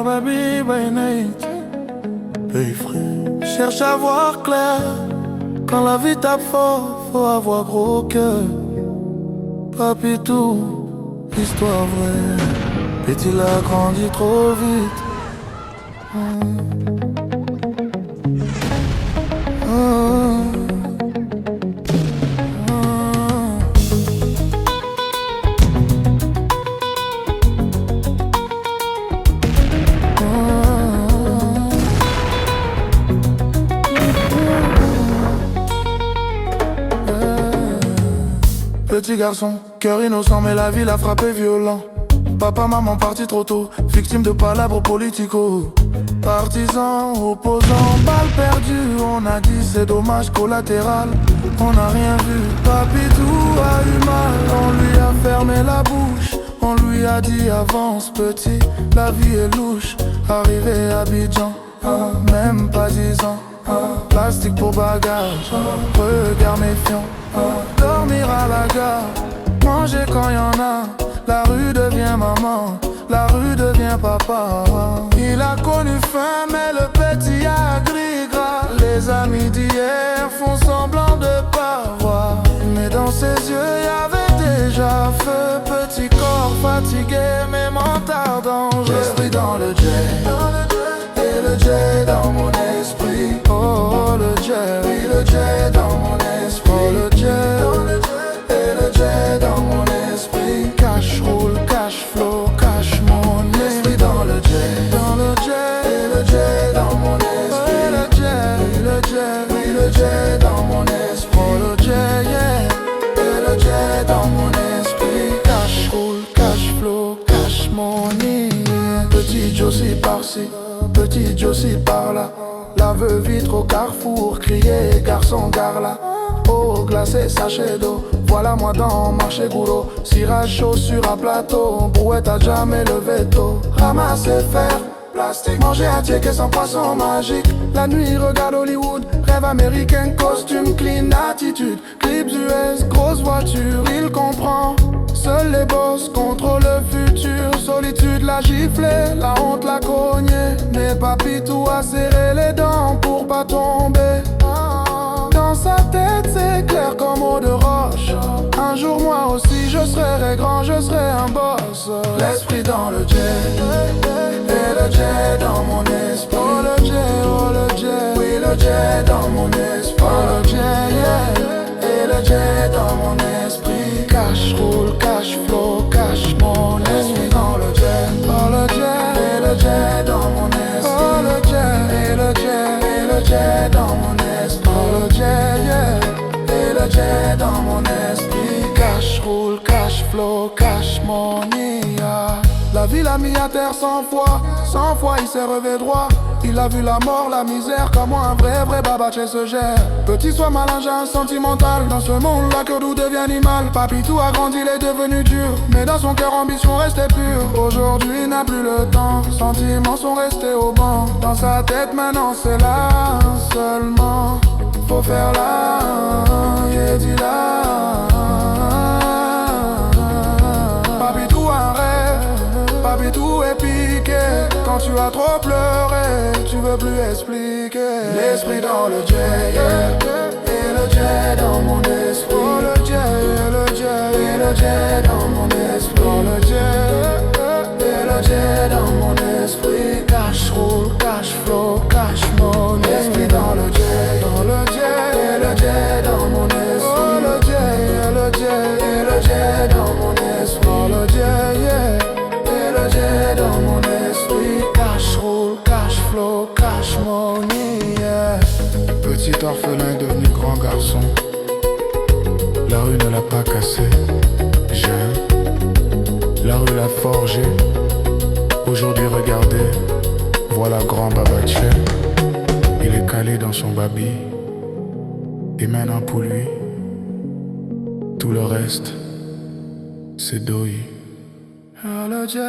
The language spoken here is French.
baby, by night. Hey frère, cherche à voir clair. Quand la vie tape fort, faut avoir gros cœur. Papitou, histoire vraie. Petit l'a grandi trop vite. Petit garçon, cœur innocent, mais la vie l'a frappé violent. Papa, maman partis trop tôt, victime de palabres politico. Partisans, opposants, balles perdues. On a dit c'est dommage collatéral, on n'a rien vu. Papitou a eu mal, on lui a fermé la bouche. On lui a dit avance petit, la vie est louche. Arrivé à Abidjan, même pas 10 ans. Plastique pour bagage, regard méfiant. Dormir à la gare, manger quand y en a. La rue devient maman, la rue devient papa. Il a connu faim mais le petit a gris gras. Les amis d'hier font semblant de pas voir, mais dans ses yeux y avait déjà feu. Petit corps fatigué mais mental dangereux. L'esprit dans le jet, et le jet dans mon esprit. Oh le jet, oui le jet dans mon esprit. Oh le jet, et le jet dans mon esprit. Cash roule, cash flow, cash money. L'esprit dans le jet, et le jet dans mon esprit. Et le jet, oui le jet dans mon esprit. Oh le jet, yeah, et le jet dans mon esprit. Cash roule, cash flow, cash money. Petit Josie par-ci, petit Josie par-là. La veuve vitre au carrefour, crier garçon gare là. Eau glacée, sachet d'eau, voilà moi dans marché goulot. Cirage chaussure à plateau, brouette à jamais le veto. Ramasser fer, plastique, manger à ticket sans poisson magique. La nuit regarde Hollywood, rêve américain, costume clean, attitude. Clips US, grosse voiture, il comprend. Seuls les boss contrôlent le futur. Solitude l'a giflé, la honte l'a cogné. Mais Papitou a serré les dents pour pas tomber. Dans sa tête c'est clair comme eau de roche. Un jour moi aussi je serai grand, je serai un boss. L'esprit dans le jet, et le jet dans mon esprit. Oh le jet, oui le jet dans mon esprit. Oh le jet, yeah, et le jet dans mon esprit. Cash roule, cash flow, cash mon esprit dans le jet. Oh le jet, et le jet dans mon esprit. Oh le jet, et le jet, et le jet dans mon esprit. Oh le jet, yeah, et le jet dans mon esprit. Cash roule, cash flow, cash money, yeah. La vie l'a mis à terre 100 fois il s'est relevé droit. Il a vu la mort, la misère, comment un vrai babaché se gère. Petit soit malingin, sentimental, dans ce monde-là que tout devient animal. Papitou a grandi, il est devenu dur, mais dans son cœur ambition restait pure. Aujourd'hui il n'a plus le temps, sentiments sont restés au banc. Dans sa tête maintenant c'est là seulement. Faut faire là, et dis là. Papitou a un rêve, Papitou est piqué. Quand tu as trop pleuré, tu veux plus expliquer. L'esprit dans le jet, yeah, et le jet dans mon esprit. Oh le jet, et le jet dans mon esprit. Oh le jet, et le jet dans mon esprit. Cash roule, cash flow, cash money. L'esprit dans le jet, et le jet dans mon esprit. Oh le jet, et le jet dans mon esprit. Oh le jet, yeah, et le jet dans mon esprit. Cash roule, cash flow, cash money, yeah. Petit orphelin devenu grand garçon, la rue ne l'a pas cassé. Jeune, la rue l'a forgé. Aujourd'hui regardez, voilà grand babaché. Il est calé dans son babi. Et maintenant pour lui, tout le reste, c'est deuil. Ah le Dieu.